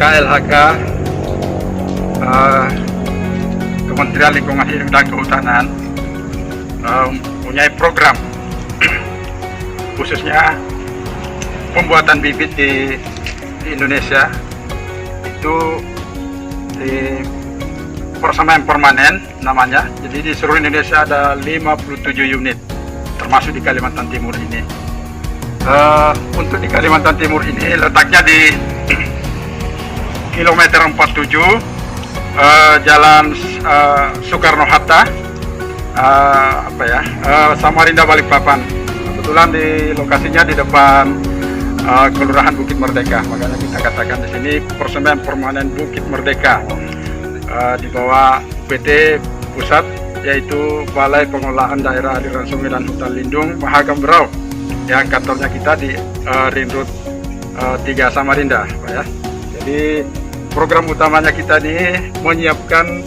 KLHK, Kementerian Lingkungan Hidup dan Kehutanan mempunyai program khususnya pembuatan bibit di Indonesia itu di persamaan permanen namanya. Jadi di seluruh Indonesia ada 57 unit termasuk di Kalimantan Timur ini. Untuk di Kalimantan Timur ini letaknya di kilometer 47 Jalan Soekarno-Hatta, Samarinda Balikpapan. Kebetulan di lokasinya di depan Kelurahan Bukit Merdeka, makanya kita katakan di sini persamaan permanen Bukit Merdeka, di bawah PT Pusat, yaitu Balai Pengelolaan Daerah Aliran Sungai dan Hutan Lindung Mahakam Berau, yang kantornya kita di Ring Road 3 Samarinda, Pak ya. Jadi program utamanya kita ini menyiapkan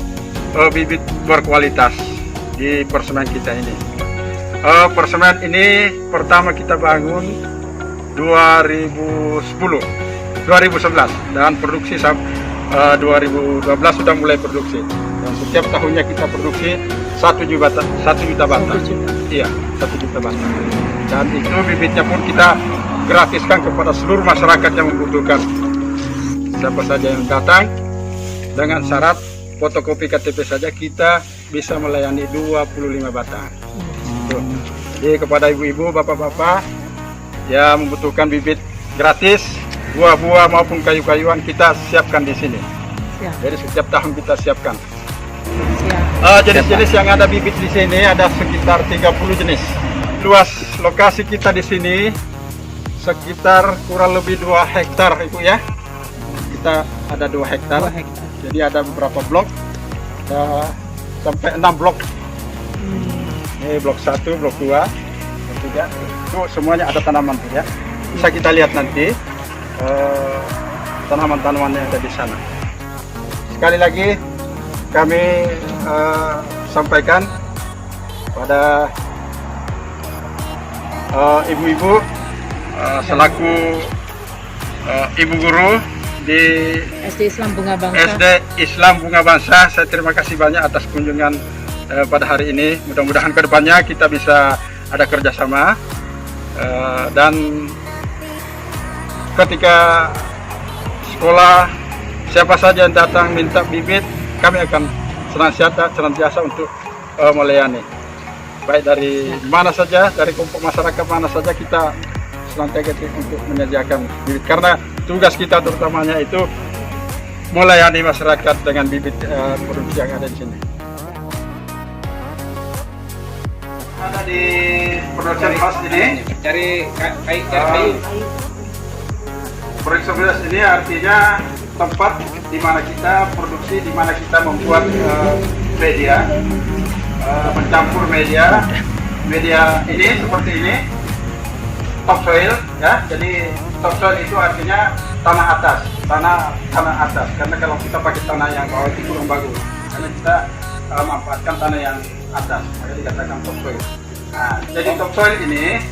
bibit berkualitas di persamaan kita ini. Persamaan ini pertama kita bangun 2011 dan produksi 2012 sudah mulai produksi. Dan setiap tahunnya kita produksi 1 juta batang. Iya, 1 juta batang. Dan itu bibitnya pun kita gratiskan kepada seluruh masyarakat yang membutuhkan. Siapa saja yang datang, dengan syarat fotokopi KTP saja kita bisa melayani 25 batang. Jadi kepada ibu-ibu, bapak-bapak yang membutuhkan bibit gratis, buah-buah maupun kayu-kayuan kita siapkan di sini. Jadi setiap tahun kita siapkan. Jenis-jenis yang ada bibit di sini ada sekitar 30 jenis. Luas lokasi kita di sini sekitar kurang lebih 2 hektar, Ibu ya. Kita ada 2 hektar. Jadi ada beberapa blok, sampai 6 blok. Ini blok 1, blok 2, blok 3. Itu semuanya ada tanaman ya. Bisa kita lihat nanti tanaman-tanaman yang ada di sana. Sekali lagi kami sampaikan pada ibu-ibu selaku ibu guru di SD Islam Bunga Bangsa, saya terima kasih banyak atas kunjungan pada hari ini. Mudah-mudahan kedepannya kita bisa ada kerjasama, dan ketika sekolah siapa saja yang datang minta bibit, kami akan senantiasa untuk melayani. Baik dari mana saja, dari kelompok masyarakat mana saja, kita senantiasa untuk menyediakan bibit, karena tugas kita terutamanya itu melayani masyarakat dengan bibit produksi yang ada di sini. Ada di produksi house ini cari kayu. Produksi house ini artinya tempat di mana kita produksi, di mana kita membuat media, mencampur media ini seperti ini, topsoil ya. Jadi topsoil itu artinya tanah atas, karena kalau kita pakai tanah yang bawah itu kurang bagus, karena kita memanfaatkan tanah yang atas, maka dikatakan topsoil. Nah, jadi topsoil ini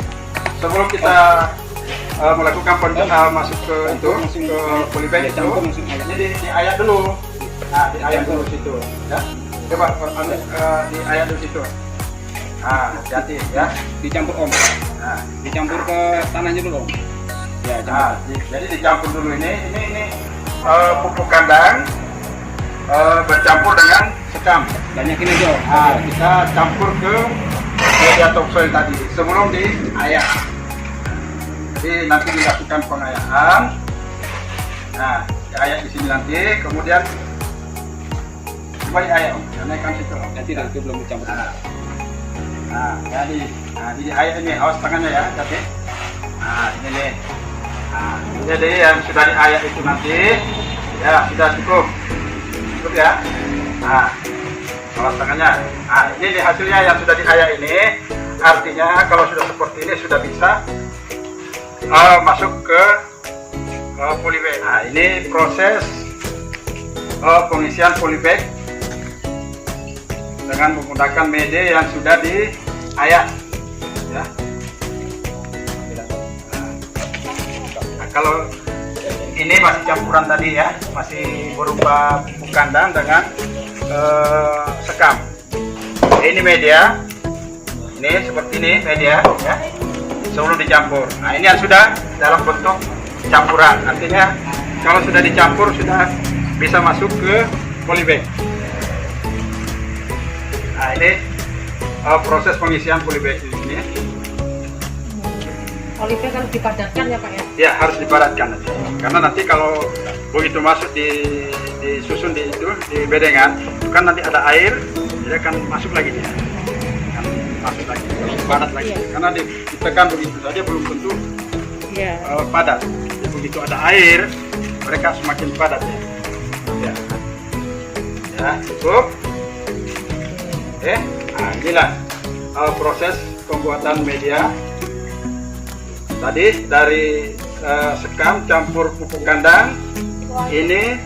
sebelum kita melakukan masuk ke polybag itu, ini diayak dulu. Nah, diayak dulu situ ya. Coba diayak dulu situ. Nah, hati ya, dicampur Om. Nah, dicampur ke tanahnya dulu Om. Ya, jadi dicampur dulu ini pupuk kandang bercampur dengan sekam. Banyakin aja. Nah, kita campur ke media topsoil tadi sebelum diayak. Jadi nanti dilakukan pengayaan. Nah, diayak di sini nanti, kemudian coba diayak Om. Naikkan situ. Nanti belum dicampur. Nah, jadi diayak ini, awas tangannya ya, jadi. Nah, ini nih. Nah, jadi yang sudah diayak itu nanti, ya sudah cukup ya. Nah, awas tangannya. Nah, ini hasilnya yang sudah diayak ini, artinya kalau sudah seperti ini sudah bisa masuk ke polybag. Nah, ini proses pengisian polybag dengan menggunakan media yang sudah diayak ya. Nah, kalau ini masih campuran tadi ya, masih berupa pupuk kandang dengan sekam. Ini media, ini seperti ini media ya, sebelum dicampur. Nah ini yang sudah dalam bentuk campuran, artinya kalau sudah dicampur sudah bisa masuk ke polybag. Nah ini proses pengisian polybag ini. Polybag harus dipadatkan ya Pak ya? Ya harus dipadatkan nanti. Karena nanti kalau begitu masuk disusun di bedengan, kan nanti ada air, dia akan masuk lagi dia. Akan masuk lagi, padat lagi. Iya. Karena ditekan begitu saja belum tentu padat. Jadi begitu ada air, mereka semakin padat ya. Ya cukup. Oke, nah inilah proses pembuatan media. Tadi dari sekam campur pupuk kandang, ini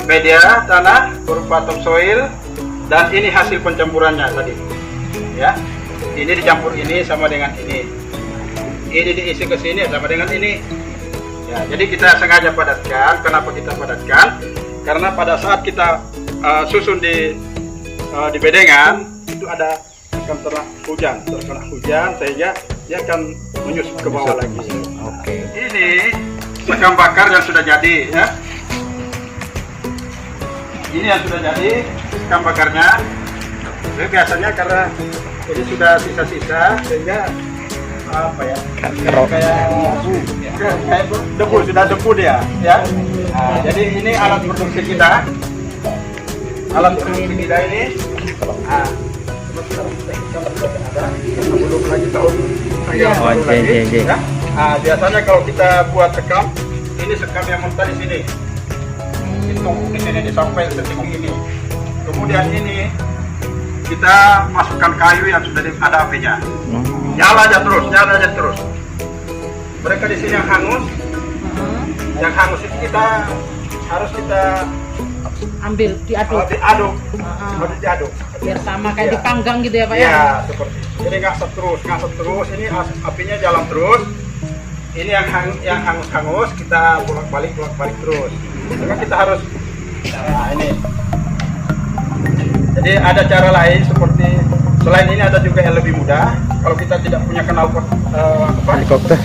media tanah berupa topsoil, dan ini hasil pencampurannya tadi. Ya, ini dicampur ini sama dengan ini diisi ke sini sama dengan ini. Ya, jadi kita sengaja padatkan. Kenapa kita padatkan? Karena pada saat kita susun di bedengan itu ada akan terkena hujan sehingga dia akan menyusup ke bawah lagi. Oke. Ini sekam bakar yang sudah jadi ya. Ini yang sudah jadi sekam bakarnya. Jadi biasanya karena ini sudah sisa-sisa sehingga apa ya? Kayak debu, sudah debu dia ya. Nah, jadi ini alat produksi kita. Alat produksi kita ini. Nah, belum lagi tahun ya. Nah, biasanya kalau kita buat sekam, ini sekam yang mentah di sini, ditumpuk di sini sampai setinggi ini. Kemudian ini kita masukkan kayu yang sudah ada apinya, nyala aja terus. Mereka di sini yang hangus itu kita harus ambil diaduk. Diaduk. Biar sama kayak dipanggang gitu ya Pak ya? Iya, seperti itu. Jadi ngasap terus, ini apinya jalan terus. Ini yang hangus kita bolak-balik terus. Maka kita harus, nah ini. Jadi ada cara lain seperti, selain ini ada juga yang lebih mudah. Kalau kita tidak punya knalpot helikopter.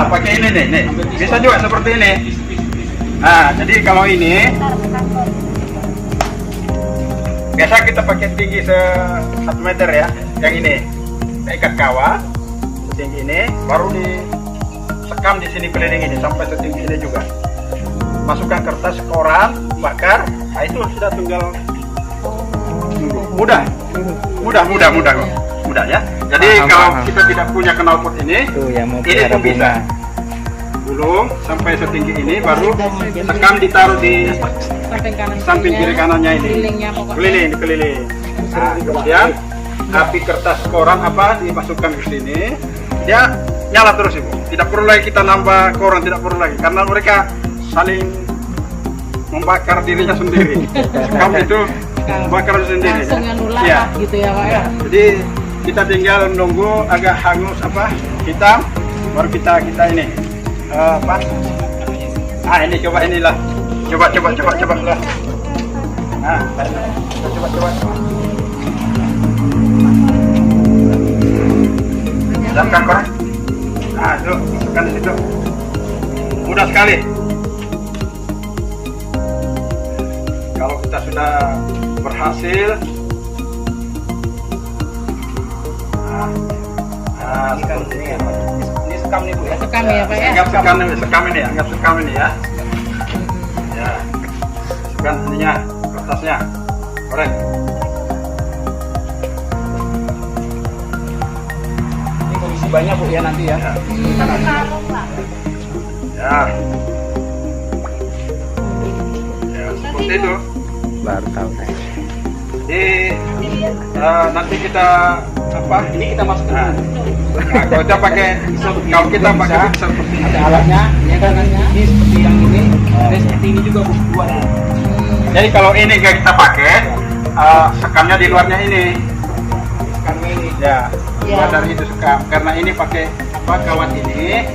Pakai ini nih. Bisa juga seperti ini. Nah, jadi kalau ini biasa kita pakai tinggi 1 meter ya. Yang ini kita ikat kawat setinggi ini, baru disekam di sini keliling ini sampai setinggi ini juga. Masukkan kertas koran, bakar. Nah itu sudah tinggal mudah ya. Jadi kalau kita tidak punya knalpot ini pun bisa. Gulung sampai setinggi ini, baru sekam ditaruh di samping kiri kanannya ini, dikeliling. Nah, kemudian api kertas koran dimasukkan ke sini, dia nyala terus Ibu. Tidak perlu lagi kita nambah koran, tidak perlu lagi, karena mereka saling membakar dirinya sendiri. Sekam itu membakar sendiri. Ya. Gitu ya Pak ya. Jadi kita tinggal menunggu agak hangus hitam, baru kita ini. Ini inilah. Coba lah. Nah, coba. Siapkan korek. Nah, itu masukkan di situ. Mudah sekali. Kalau kita sudah berhasil, seperti ini. Ini sekam nih Bu ya. Sekam ya Pak ya. Anggap sekam ini ya. Ya. Masukkan ininya, kertasnya. Korek. Ini kondisi banyak Bu ya nanti ya. Ya, seperti itu. Baru tahu saya. Jadi nanti kita ini kita masukkan. Nah, kalau kita pakai seperti ada alatnya, ya kan, ini seperti yang ini, ada seperti ini juga buat. Jadi kalau ini kita pakai, sekamnya di luarnya ini. Sekarang ini. Ya, dari itu sekam. Karena ini pakai kawat ini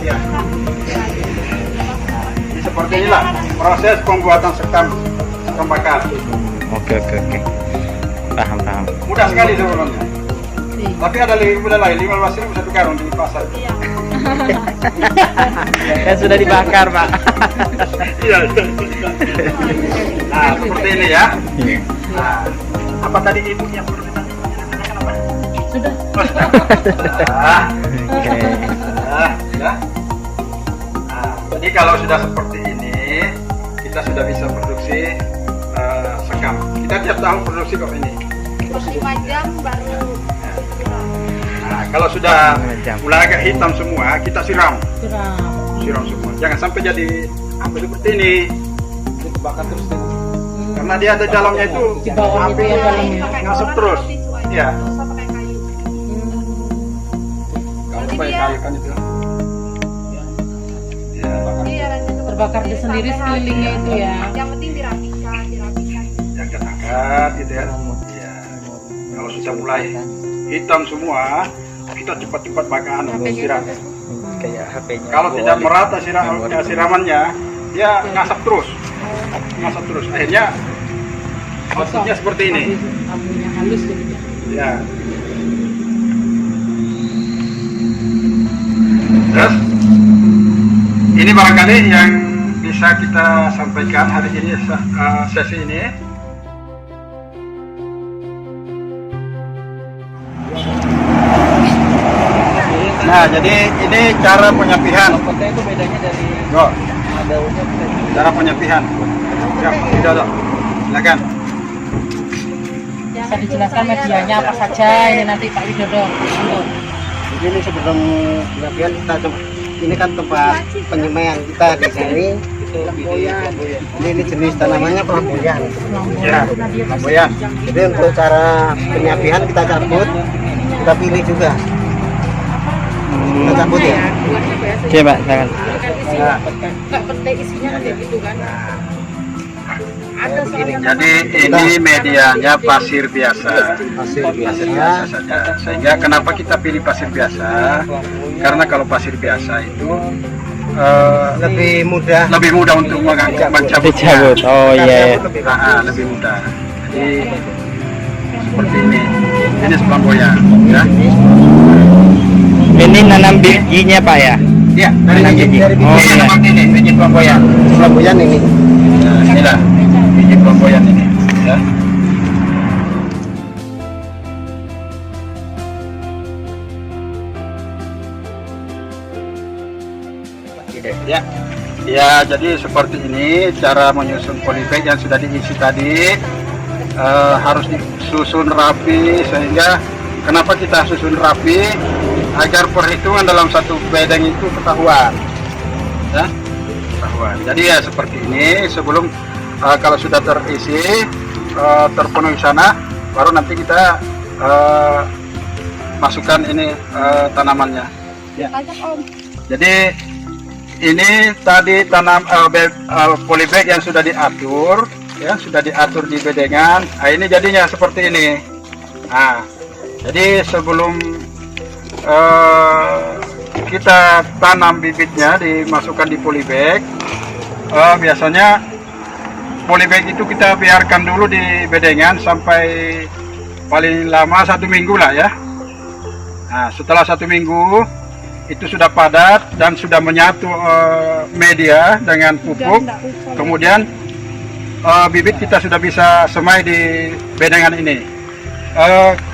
dia. Ini seperti inilah proses pembuatan sekam bakar. Oke. Paham. Mudah sekali sebenarnya. Tapi ada lebih mudah lagi, 15.000 satu karung di pasar. Kan sudah dibakar, Pak. Iya. Nah, seperti ini ya. Nah, apa tadi ibu yang perlu ditanyakan apa? Sudah. Oke. Ya. Nah, jadi kalau sudah seperti ini, kita sudah bisa produksi sekam. Kita tiap tahun produksi kok ini. 5 jam baru. Nah, kalau sudah mulai agak hitam semua, kita siram semua. Jangan sampai jadi apa seperti ini. Bakar terus deh. Karena dia ada dalamnya itu Di bawah itu ya dalamnya. ngasap terus. Iya. Usah pakai kayu. Kalau pakai kayu kan itu. Ya, Iya, nanti Terbakar di sendiri sekelilingnya itu ya. Yang penting dirapikan. angkat gitu ya. Iya. Kalau sudah mulai hitam semua, kita cepat-cepat bakar siram. Kayak HP-nya. Kalau tidak merata siramannya, dia ngasap terus. Akhirnya maksudnya seperti ini. Apinya halus gitu. Ya. Terus ini barangkali yang bisa kita sampaikan hari ini, sesi ini. Nah, jadi ini cara penyapihan. Potnya itu bedanya dari Go. daunnya. Cara penyapihan. Ya, Widodo. Silakan. Bisa dijelaskan medianya apa saja ini nanti Pak Widodo. Jadi ini sebelum penyapian kita coba, ini kan tempat penyemaian kita di sini. Ini jenis tanamannya pelamboyan. Ya, Boyan. Jadi untuk cara penyapian kita cabut, kita pilih juga. Kita cabut ya. Coba, jangan. Nah, Enggak penting isinya kayak gitu kan. Ada soalnya Jadi ini medianya pasir biasa. hasil Pasir biasa. biasa saja. Sehingga kenapa kita pilih pasir biasa? Karena kalau pasir biasa itu Lebih mudah. lebih mudah untuk mencabutnya. Dicabut. Oh iya. Lebih mudah. Jadi seperti ini. Ini Flamboyan, ya. Ini nanam bijinya, Pak ya? Iya, dari biji. Oh, Ini iya. seperti ini, biji Flamboyan. Pelamboyan ini. Nah, inilah biji Flamboyan ini, ya. Ya, jadi seperti ini cara menyusun polybag yang sudah diisi tadi. Harus disusun rapi, sehingga kenapa kita susun rapi, agar perhitungan dalam satu bedeng itu ketahuan, ya, ketahuan. Jadi ya seperti ini. Sebelum kalau sudah terisi, terpenuhi sana, baru nanti kita masukkan ini tanamannya, ya. Jadi ini tadi tanam polybag yang sudah diatur, ya, sudah diatur di bedengan. Nah, ini jadinya seperti ini. Nah, jadi sebelum kita tanam bibitnya, dimasukkan di polybag, biasanya polybag itu kita biarkan dulu di bedengan sampai paling lama 1 minggu lah ya. Nah, setelah 1 minggu itu sudah padat dan sudah menyatu media dengan pupuk, kemudian bibit kita sudah bisa semai di bedengan ini.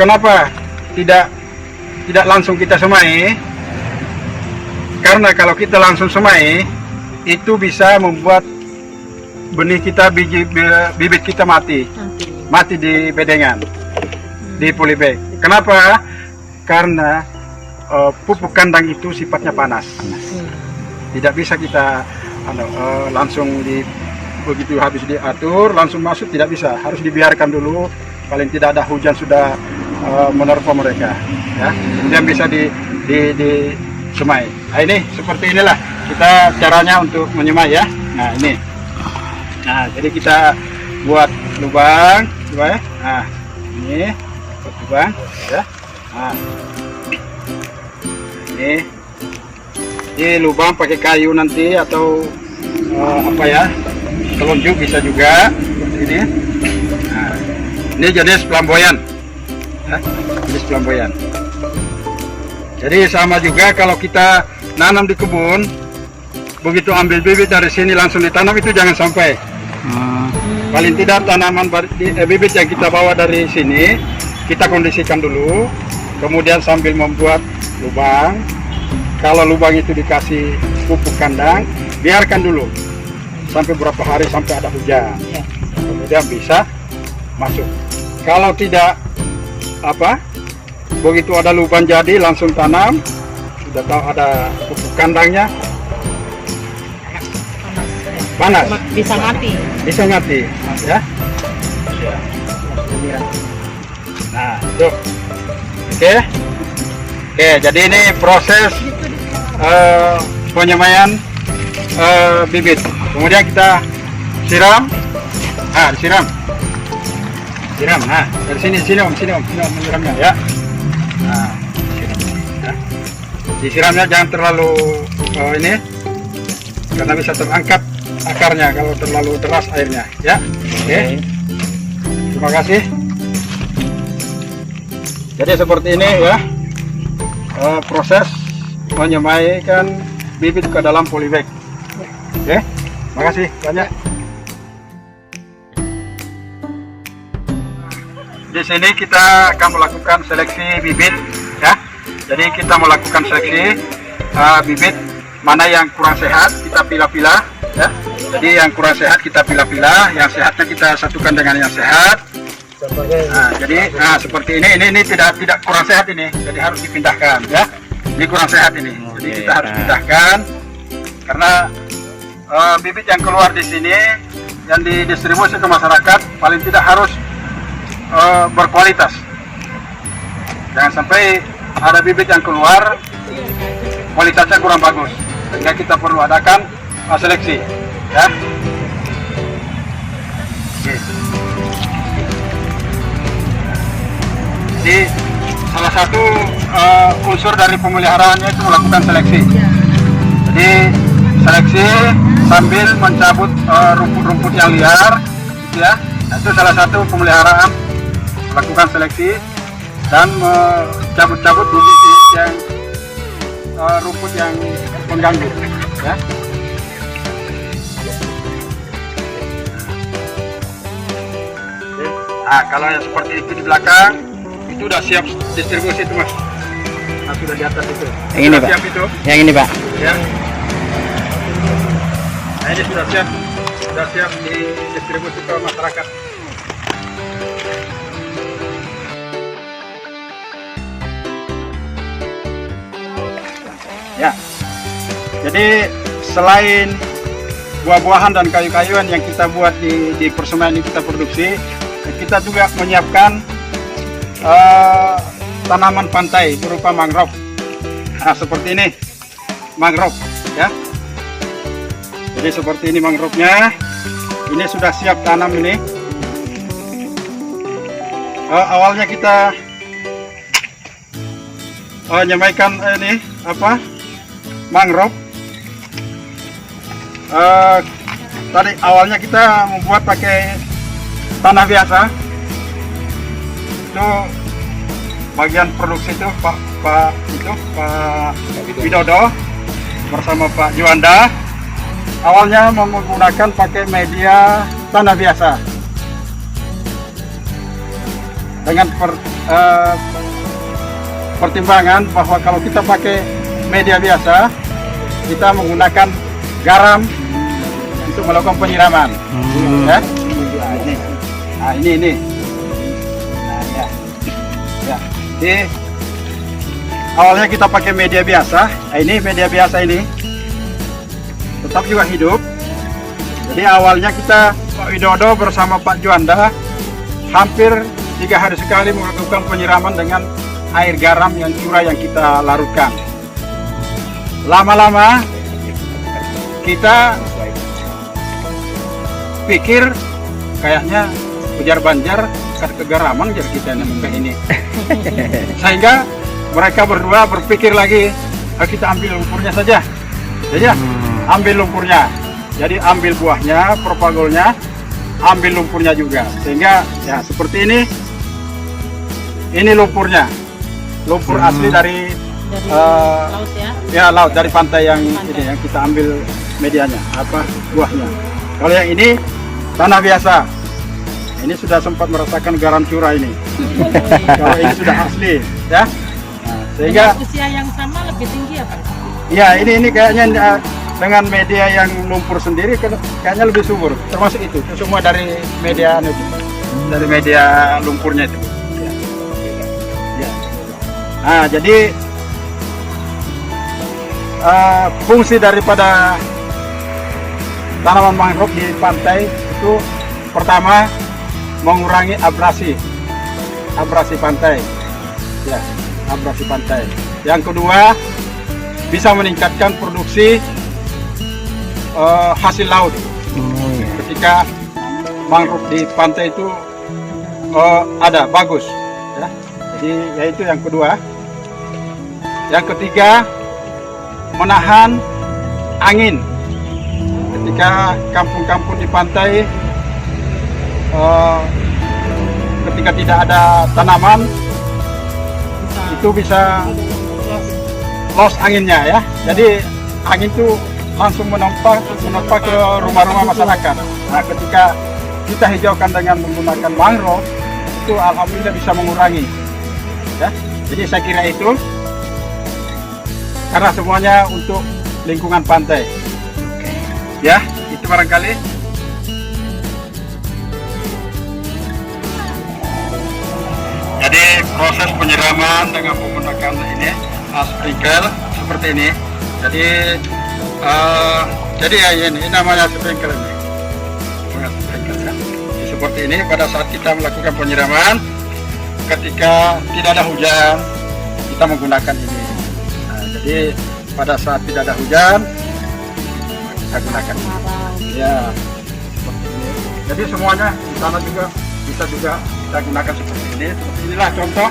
Kenapa tidak langsung kita semai? Karena kalau kita langsung semai, itu bisa membuat benih kita, bibit kita mati di bedengan, di polybag. Kenapa? Karena pupuk kandang itu sifatnya panas. Tidak bisa kita langsung begitu habis diatur langsung masuk, tidak bisa. Harus dibiarkan dulu, paling tidak ada hujan sudah menerpa mereka, ya. Kemudian bisa di semai. Nah, ini seperti inilah kita caranya untuk menyemai, ya. Nah, ini. Nah, jadi kita buat lubang, coba ya. Nah, ini buat lubang, ya. Nah. Ini lubang pakai kayu nanti atau apa ya, telunjuk bisa juga seperti ini. Nah, ini jenis flamboyan, ya, jenis flamboyan. Jadi sama juga kalau kita nanam di kebun, begitu ambil bibit dari sini langsung ditanam itu jangan sampai. Paling tidak tanaman bibit yang kita bawa dari sini kita kondisikan dulu, kemudian sambil membuat lubang. Kalau lubang itu dikasih pupuk kandang, biarkan dulu sampai berapa hari sampai ada hujan, kemudian bisa masuk. Kalau tidak begitu ada lubang jadi langsung tanam, sudah tahu ada pupuk kandangnya, panas, Bisa mati. bisa mati, ya. Nah, itu, oke, jadi ini proses penyemaian bibit. Kemudian kita siram, siram. Nah, dari sini om menyiramnya ya. Nah, siram, ya. Disiramnya jangan terlalu ini, karena bisa terangkat akarnya kalau terlalu deras airnya, ya. Oke. Terima kasih. Jadi seperti ini ya, proses menyemaikan bibit ke dalam polybag. Oke, makasih banyak. Di sini kita akan melakukan seleksi bibit ya. Jadi kita melakukan seleksi bibit mana yang kurang sehat kita pilah-pilah ya. Jadi yang kurang sehat kita pilah-pilah, yang sehatnya kita satukan dengan yang sehat. Nah, jadi seperti ini tidak kurang sehat ini, jadi harus dipindahkan ya. Ini kurang sehat ini, jadi kita harus pindahkan karena bibit yang keluar di sini yang didistribusi ke masyarakat paling tidak harus berkualitas. Jangan sampai ada bibit yang keluar kualitasnya kurang bagus, sehingga kita perlu adakan seleksi ya. Oke. Jadi salah satu unsur dari pemeliharaannya itu melakukan seleksi. Jadi seleksi sambil mencabut rumput-rumput yang liar, gitu ya. Itu salah satu pemeliharaan, melakukan seleksi dan cabut-cabut bibit yang rumput yang mengganggu, ya. Nah, kalau yang seperti itu di belakang itu udah siap distribusi itu mas. Nah, sudah di atas itu. Yang ini, Pak. Siap itu. Yang ini, Pak. Ya. Nah, ini sudah siap didistribusi ke masyarakat. Ya. Jadi selain buah-buahan dan kayu-kayuan yang kita buat di persemaian yang kita produksi, kita juga menyiapkan tanaman pantai berupa mangrove. Nah, seperti ini mangrove ya. Jadi seperti ini mangrove-nya. Ini sudah siap tanam ini. Awalnya kita nyemaikan ini mangrove. Tadi awalnya kita membuat pakai tanah biasa. Itu bagian produksi itu Pak Widodo bersama Pak Juanda. Awalnya menggunakan pakai media tanah biasa dengan pertimbangan bahwa kalau kita pakai media biasa kita menggunakan garam untuk melakukan penyiraman. Ya. Ini. Nah, ya. Jadi awalnya kita pakai media biasa. Ini media biasa ini tetap juga hidup. Jadi awalnya kita Pak Widodo bersama Pak Juanda hampir 3 hari sekali melakukan penyiraman dengan air garam yang curah yang kita larutkan. Lama-lama kita pikir kayaknya ujar banjar kegaraman jadi kita nemukan ini. Sehingga mereka berdua berpikir lagi, kita ambil lumpurnya saja. Jadi ya, ambil lumpurnya. Jadi ambil buahnya, propagolnya, ambil lumpurnya juga. Sehingga ya seperti ini. Ini lumpurnya. Lumpur asli dari laut ya. ya laut, dari pantai yang ini yang kita ambil medianya, buahnya. Kalau yang ini tanah biasa. Ini sudah sempat merasakan garam curah ini. Kalau ini sudah asli, ya. Nah, sehingga Dengan usia yang sama lebih tinggi ya Pak? ya ini kayaknya dengan media yang lumpur sendiri kayaknya lebih subur. Termasuk itu semua dari media dari media lumpurnya itu. Ya. Nah, jadi fungsi daripada tanaman mangrove di pantai itu pertama mengurangi abrasi pantai, ya, abrasi pantai. Yang kedua bisa meningkatkan produksi hasil laut. Ketika mangrove di pantai itu ada bagus, ya. Jadi yaitu yang kedua. Yang ketiga menahan angin. Ketika kampung-kampung di pantai ketika tidak ada tanaman itu bisa loss anginnya, ya. Jadi angin itu langsung menempa ke rumah-rumah masyarakat. Nah, ketika kita hijaukan dengan menggunakan mangrove itu alhamdulillah bisa mengurangi, ya. Jadi saya kira itu karena semuanya untuk lingkungan pantai, ya. Itu barangkali. Jadi proses penyiraman dengan menggunakan ini sprinkler seperti ini. Jadi ya ini namanya sprinkler ini. Sprinkler, ya. Jadi seperti ini pada saat kita melakukan penyiraman, ketika tidak ada hujan kita menggunakan ini. Nah, jadi pada saat tidak ada hujan kita gunakan ini. Ya, seperti ini. Jadi semuanya di sana juga bisa juga kita gunakan seperti ini. Seperti inilah contoh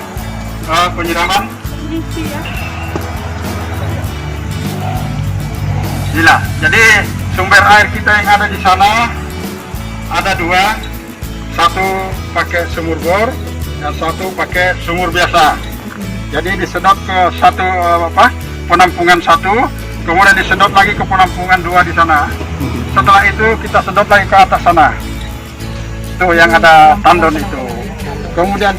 penyiraman. Inilah. Jadi sumber air kita yang ada di sana ada dua, satu pakai sumur bor dan satu pakai sumur biasa. Jadi disedot ke satu penampungan satu, kemudian disedot lagi ke penampungan dua di sana. Setelah itu kita sedot lagi ke atas sana. Itu yang ada tandon itu. Kemudian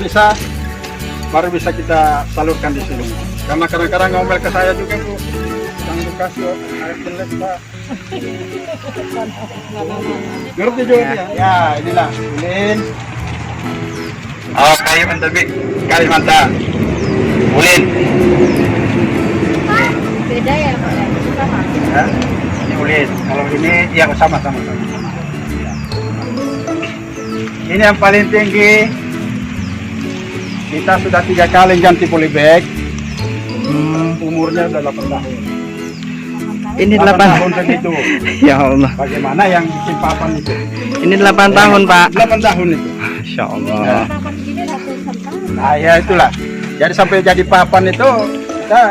baru bisa kita salurkan di sini. Karena kadang-kadang ngomel ke saya juga, Bu, yang dikasih air jelek, Pak. Ngerti juga ya? Ya, inilah ulin. Kayu endemik Kalimantan. Ulin. Beda ya Pak? Sama? Ya, ini ulin. Kalau ini ya sama-sama. Ini yang paling tinggi. Kita sudah 3 kali ganti polybag. Umurnya sudah 8 tahun. Ini 8 8 tahun segitu. Ya Allah. Bagaimana yang bikin papan itu? Ini 8 tahun, Pak. 8 tahun itu. Masya Allah. Ya. Papan gini langsung sentang. Nah ya itulah. Jadi sampai jadi papan itu, kita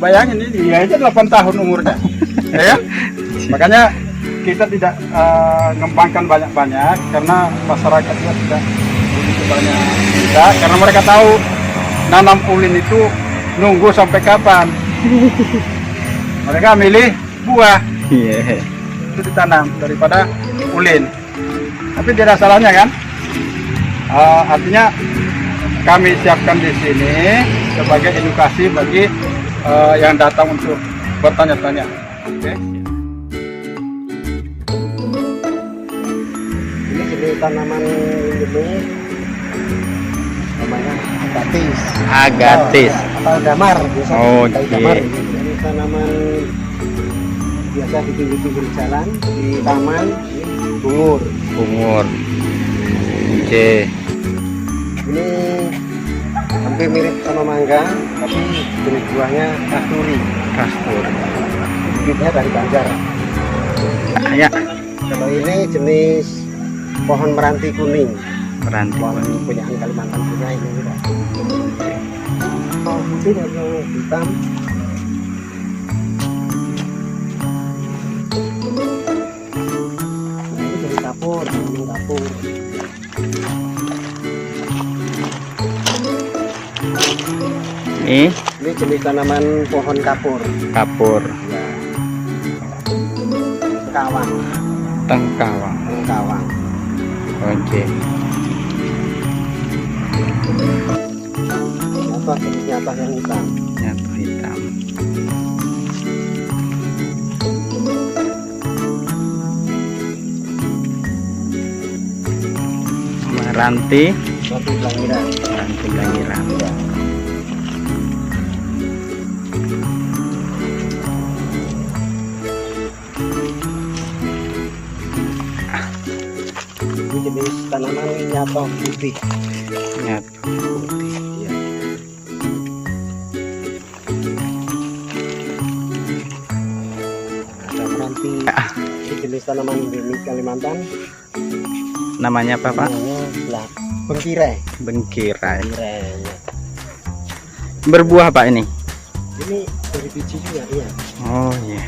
bayangin ini dia aja 8 tahun umurnya. Ya. Makanya kita tidak ngembangkan banyak-banyak karena masyarakat juga tidak begitu banyak. Tidak, karena mereka tahu nanam ulin itu nunggu sampai kapan. Mereka milih buah. Iya. Itu ditanam daripada ulin. Tapi tidak salahnya kan? Artinya kami siapkan di sini sebagai edukasi bagi yang datang untuk bertanya-tanya. Oke. Ini jenis tanaman ini namanya Agatis. atau damar biasa. Oh, Damar. iya. Ini tanaman biasa di pinggir-pinggir jalan, di taman, ini bungur. Umur. Oke. Ini hampir mirip sama mangga, tapi jenis buahnya kasturi. Kastur. Bibitnya dari Banjar. Ya. Kalau ini jenis pohon meranti kuning. Meranti. Pohon punyaan Kalimantan punya ini juga. Oh, putih atau hitam. Ini jenis tanaman pohon kapur. kapur, Ya. Kawang. tengkawang. Kawang. Oke. Apa jenisnya apa yang hitam? Nyatu hitam. Meranti, Suatu kelahiran. ranti lahiran. Ya. Ini jenis tanaman nyato putih. Nyatu putih. Ya. Ada meranti. Ini jenis tanaman endemik Kalimantan. Namanya apa Pak? Namanya bengkirai. Bengkirai. Bengkirai. Ya. Berbuah Pak ini? Ini dari biji juga ya. Oh iya.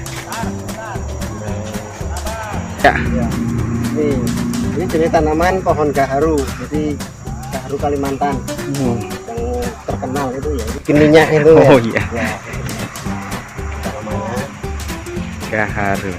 Ya. Ya. Ini jenis tanaman pohon gaharu. Jadi gaharu Kalimantan Oh, yang terkenal itu ya. Kininya itu ya. oh iya. Ya. Namanya Gaharu.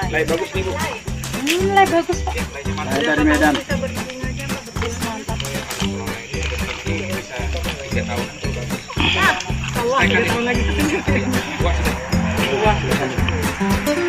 Lai bagus nih Bu. Lah bagus Pak. Saya dari Medan. Bisa berbunga aja bagus mantap. Tahu lagi ketemu. Wah, sudah.